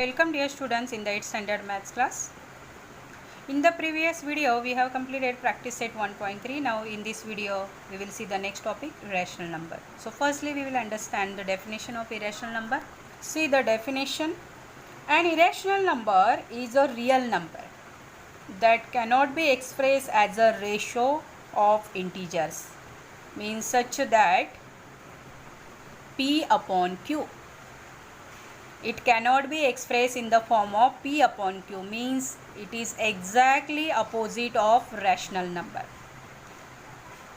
Welcome dear students in the 8th standard maths class. In the previous video we have completed practice set 1.3. Now in this video we will see the next topic, irrational number. So firstly we will understand the definition of irrational number. See the definition. An irrational number is a real number that cannot be expressed as a ratio of integers, means such that P upon Q. It cannot be expressed in the form of P upon Q, means it is exactly opposite of rational number.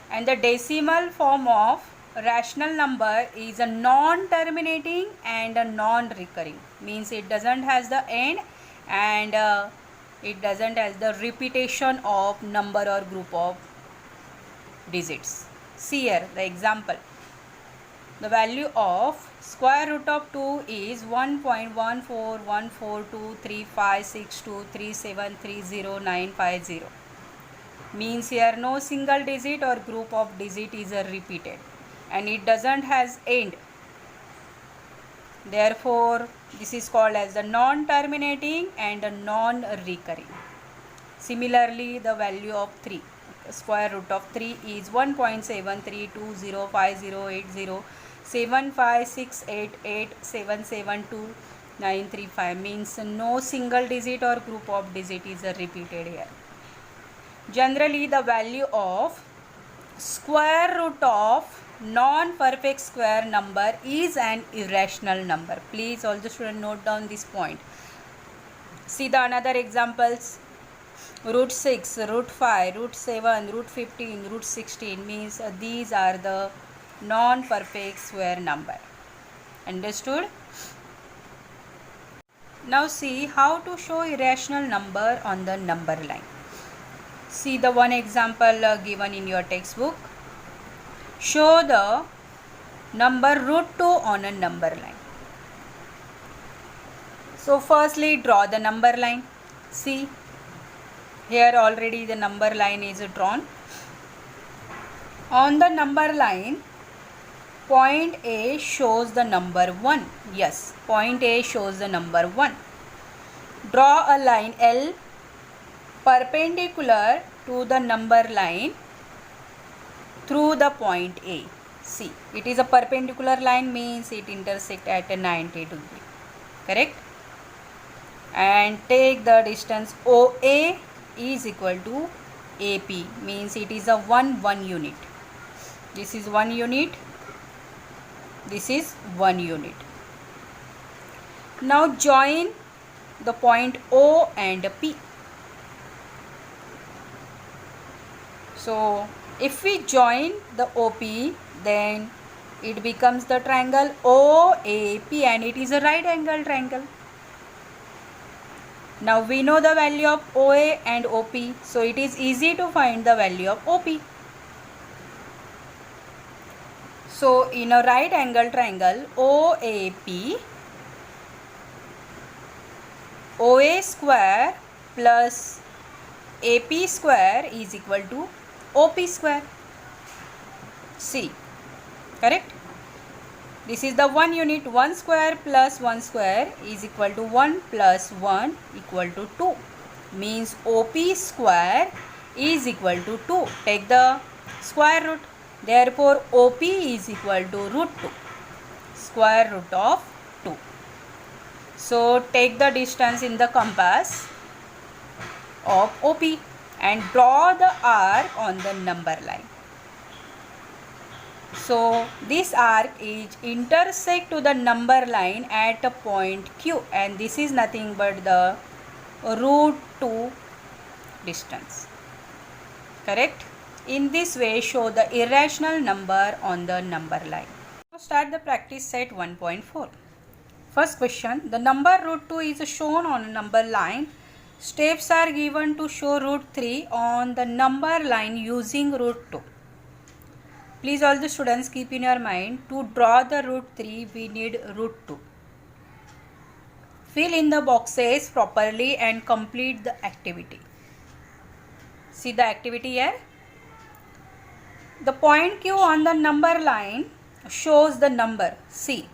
And the decimal form of rational number is a non-terminating and a non-recurring, means it doesn't has the end and it doesn't has the repetition of number or group of digits. See here the example. The value of square root of 2 is 1.1414235623730,950. Means here no single digit or group of digit is repeated and it doesn't has end. Therefore this is called as the non-terminating and a non-recurring. Similarly the value of 3, square root of 3 is 1.7320508075688772,935, means no single digit or group of digit is repeated here. Generally the value of square root of non-perfect square number is an irrational number. Please all the students note down this point. See the another examples. Root 6, root 5, root 7, root 15, root 16, means these are the non-perfect square number. Understood? Now see how to show irrational number on the number line. See the one example given in your textbook. Show the number root 2 on a number line. So firstly draw the number line. See, here already the number line is drawn. On the number line, point A shows the number 1. Yes, point A shows the number 1. Draw a line L perpendicular to the number line through the point A. See, it is a perpendicular line, means it intersects at a 90 degree. Correct? And take the distance OA is equal to AP, means it is a 1 unit. This is 1 unit. This is 1 unit. Now join the point O and P. So if we join the OP, then it becomes the triangle OAP and it is a right angle triangle. Now we know the value of OA and OP, so it is easy to find the value of OP. So in a right angle triangle OAP, OA square plus AP square is equal to OP square. See, correct? This is the 1 unit. 1 square plus 1 square is equal to 1 plus 1 equal to 2. Means OP square is equal to 2. Take the square root. Therefore OP is equal to root 2. Square root of 2. So take the distance in the compass of OP and draw the arc on the number line. So this arc is intersect to the number line at a point Q, and this is nothing but the root 2 distance. Correct? In this way show the irrational number on the number line. So start the practice set 1.4. First question, the number root 2 is shown on a number line. Steps are given to show root 3 on the number line using root 2. Please all the students keep in your mind, to draw the root 3 we need root 2. Fill in the boxes properly and complete the activity. See the activity here. The point Q on the number line shows the number. See,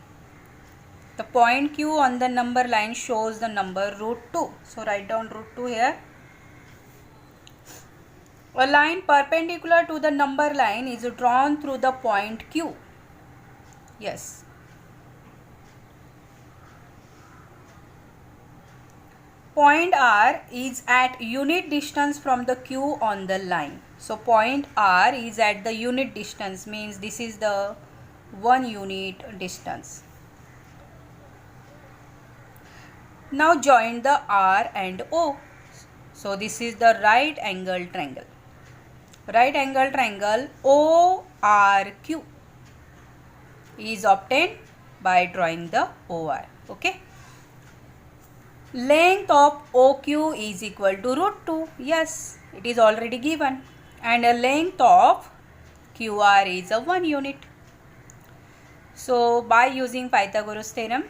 The point Q on the number line shows the number root 2. So write down root 2 here. A line perpendicular to the number line is drawn through the point Q. Yes. Point R is at unit distance from the Q on the line. So point R is at the unit distance, means this is the 1 unit distance. Now join the R and O. So this is the right angle triangle. Right angle triangle ORQ is obtained by drawing the OR. Okay. Length of OQ is equal to root 2. Yes, it is already given. And a length of QR is a 1 unit. So by using Pythagoras theorem,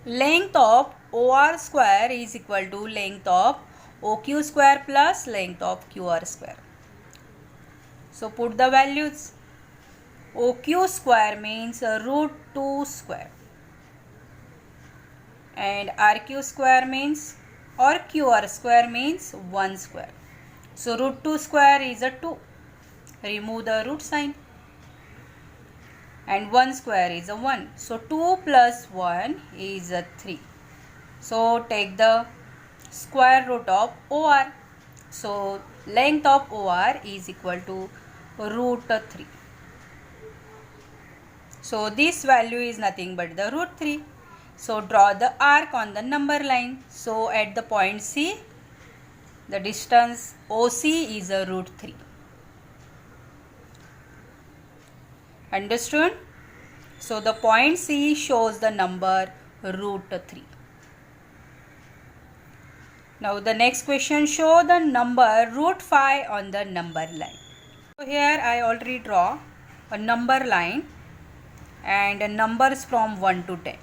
length of OR square is equal to length of OQ square plus length of QR square. So put the values. OQ square means root 2 square. And RQ square means, or QR square means 1 square. So root 2 square is a 2. Remove the root sign. And 1 square is a 1. So 2 plus 1 is a 3. So take the square root of OR. So length of OR is equal to root 3. So this value is nothing but the root 3. So draw the arc on the number line. So at the point C, the distance OC is a root 3. Understood? So the point C shows the number root 3. Now the next question, show the number root 5 on the number line. So here I already draw a number line and numbers from 1 to 10.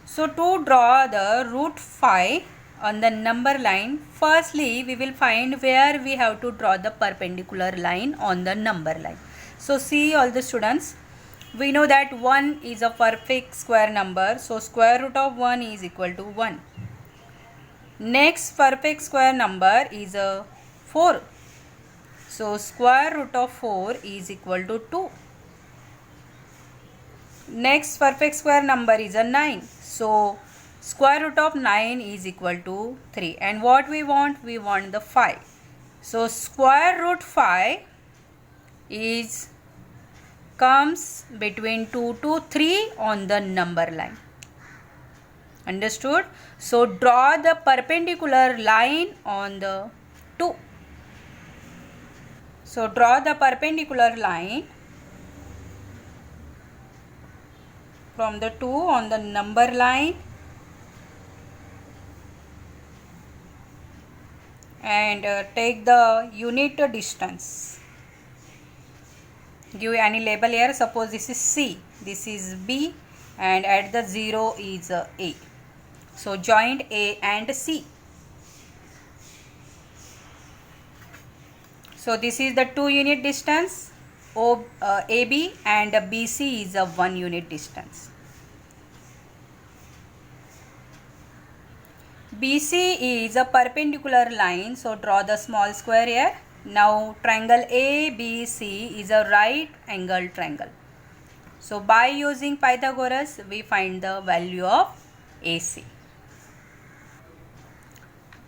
So to draw the root 5 on the number line, firstly we will find where we have to draw the perpendicular line on the number line. So see all the students, we know that 1 is a perfect square number. So square root of 1 is equal to 1. Next perfect square number is a 4. So square root of 4 is equal to 2. Next perfect square number is a 9. So square root of 9 is equal to 3. And what we want? We want the 5. So square root 5 comes between 2 to 3 on the number line. Understood? So draw the perpendicular line on the 2. So draw the perpendicular line from the 2 on the number line and take the unit distance. Give any label here. Suppose this is C, this is B, and at the 0 is A. So join A and C. So this is the 2 unit distance. AB and BC is a 1 unit distance. BC is a perpendicular line. So draw the small square here. Now triangle ABC is a right angle triangle. So by using Pythagoras we find the value of AC.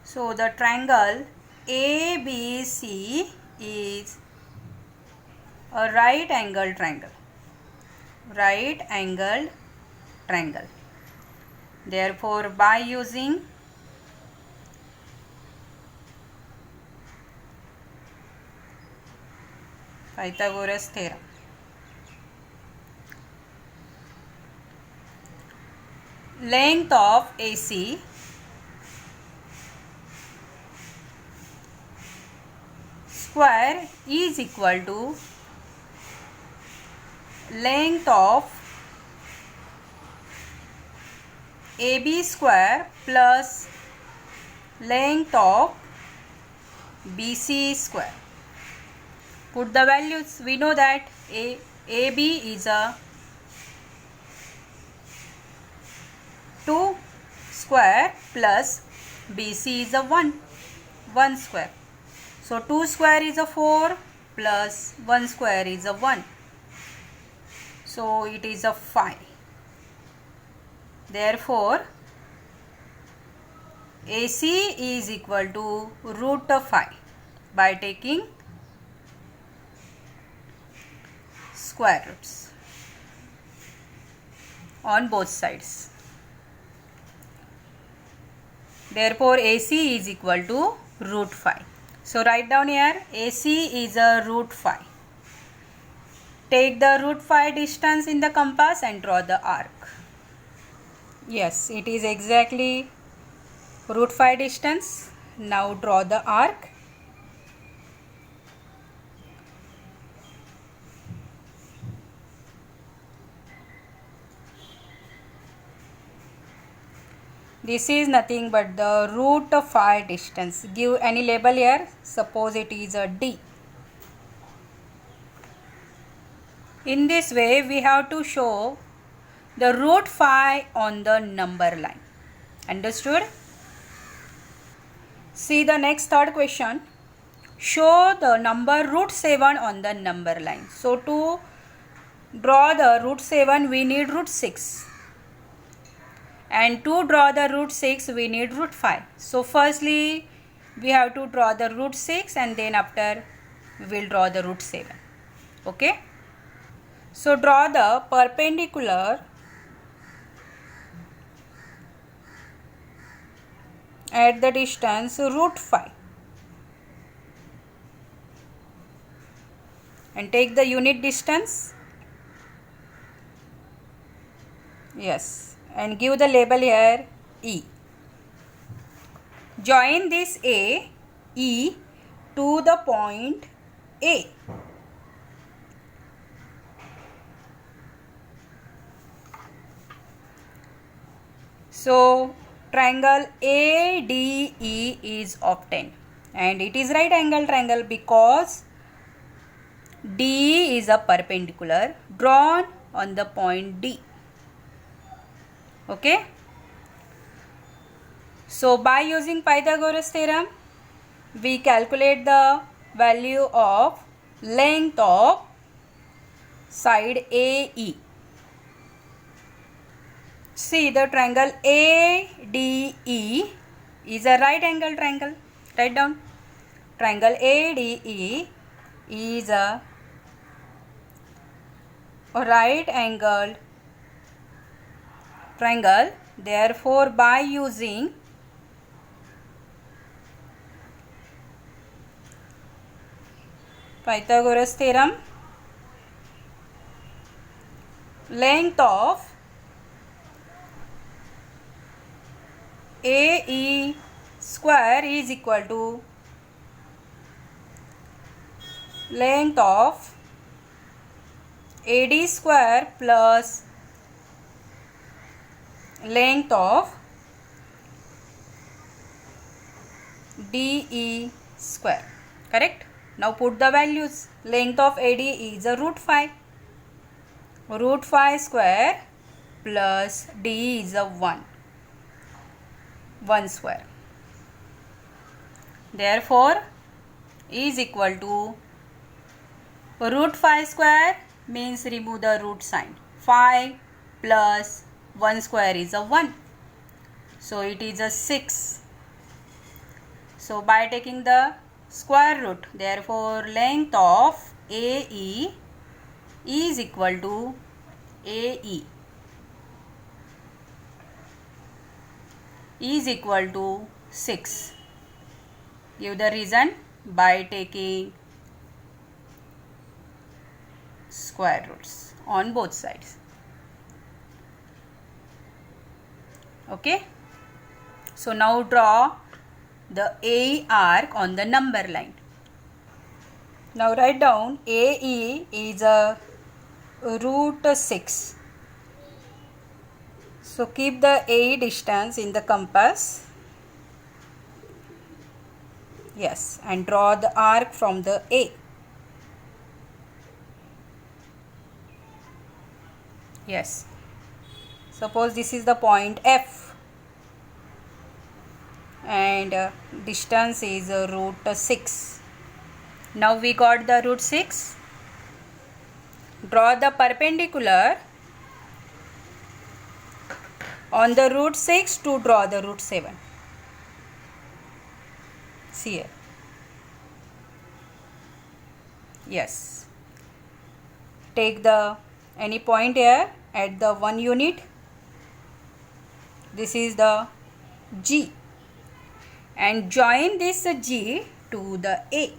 So the triangle ABC is a right angle triangle. Right angled triangle. Therefore by using Pythagoras theorem, length of AC square is equal to length of AB square plus length of BC square. Put the values. We know that AB is a 2 square plus BC is a 1 square. So 2 square is a 4 plus 1 square is a 1. So it is a 5. Therefore, AC is equal to root of 5 by taking square roots on both sides. Therefore, AC is equal to root 5. So write down here, AC is a root 5. Take the root 5 distance in the compass and draw the arc. Yes, it is exactly root 5 distance. Now draw the arc. This is nothing but the root of 5 distance. Give any label here. Suppose it is a D. In this way, we have to show the root 5 on the number line. Understood? See the next third question. Show the number root 7 on the number line. So to draw the root 7, we need root 6. And to draw the root 6, we need root 5. So firstly, we have to draw the root 6 and then after we will draw the root 7. Okay? So draw the perpendicular at the distance root 5. And take the unit distance. Yes. And give the label here E. Join this A, E to the point A. So triangle ADE is obtained and it is right angle triangle because D is a perpendicular drawn on the point D. Okay. So by using Pythagoras theorem, we calculate the value of length of side AE. See, the triangle ADE is a right angle triangle. Write down. Triangle ADE is a right angled triangle. Therefore, by using Pythagoras theorem, length of AE square is equal to length of AD square plus length of DE square. Correct? Now put the values. Length of AD is a root 5. Root 5 square plus DE is a 1 square. Therefore, is equal to root 5 square means remove the root sign. 5 plus 1 square is a 1. So it is a 6. So by taking the square root, therefore length of AE is equal to AE is equal to 6. Give the reason by taking square roots on both sides. Okay. So now draw the AE arc on the number line. Now write down AE is a root 6. So keep the AE distance in the compass. Yes, and draw the arc from the A. Yes. Suppose this is the point F and distance is root 6. Now we got the root 6. Draw the perpendicular on the root 6 to draw the root 7. See here. Yes. Take the any point here at the 1 unit. This is the G. And join this G to the A.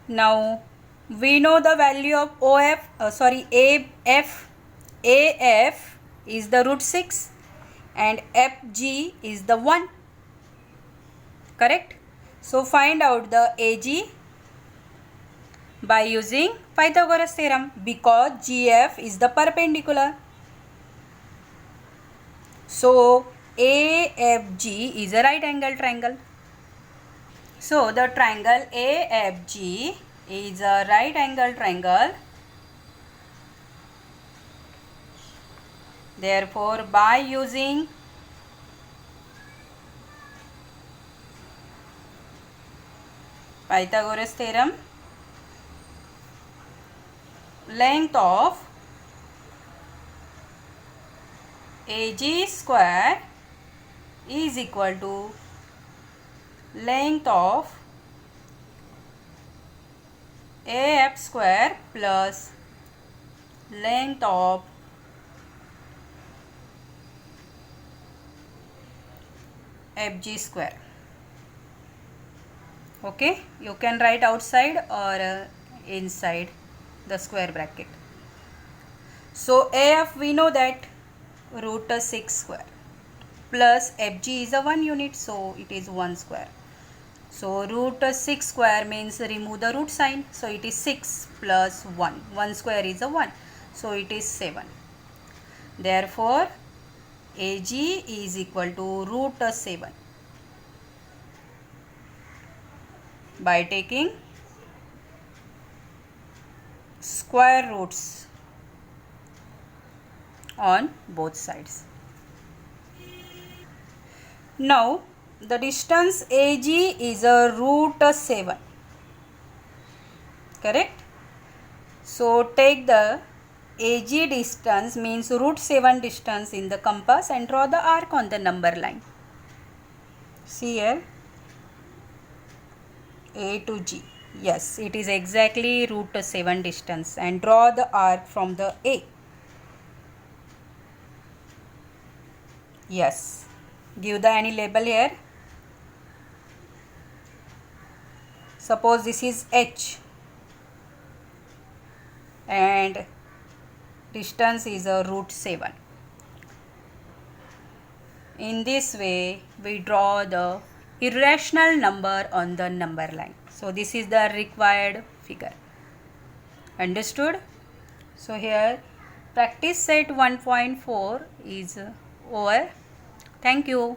Now we know the value of AF is the root 6 and FG is the 1. Correct? So find out the AG by using Pythagoras theorem because GF is the perpendicular. So AFG is a right angle triangle. So the triangle AFG is a right angle triangle. Therefore, by using Pythagoras theorem, length of AG square is equal to length of AF square plus length of FG square. Okay, you can write outside or inside the square bracket. So AF we know that root 6 square plus FG is a 1 unit, so it is 1 square. So root 6 square means remove the root sign, so it is 6 plus 1. 1 square is a 1, so it is 7. Therefore AG is equal to root 7. By taking square roots on both sides. Now the distance AG is a root 7. Correct? So take the AG distance means root 7 distance in the compass and draw the arc on the number line. See here, A to G. Yes, it is exactly root 7 distance and draw the arc from the A. Yes, give the any label here. Suppose this is H and distance is a root 7. In this way we draw the irrational number on the number line. So this is the required figure. Understood? So here practice set 1.4 is over. Thank you.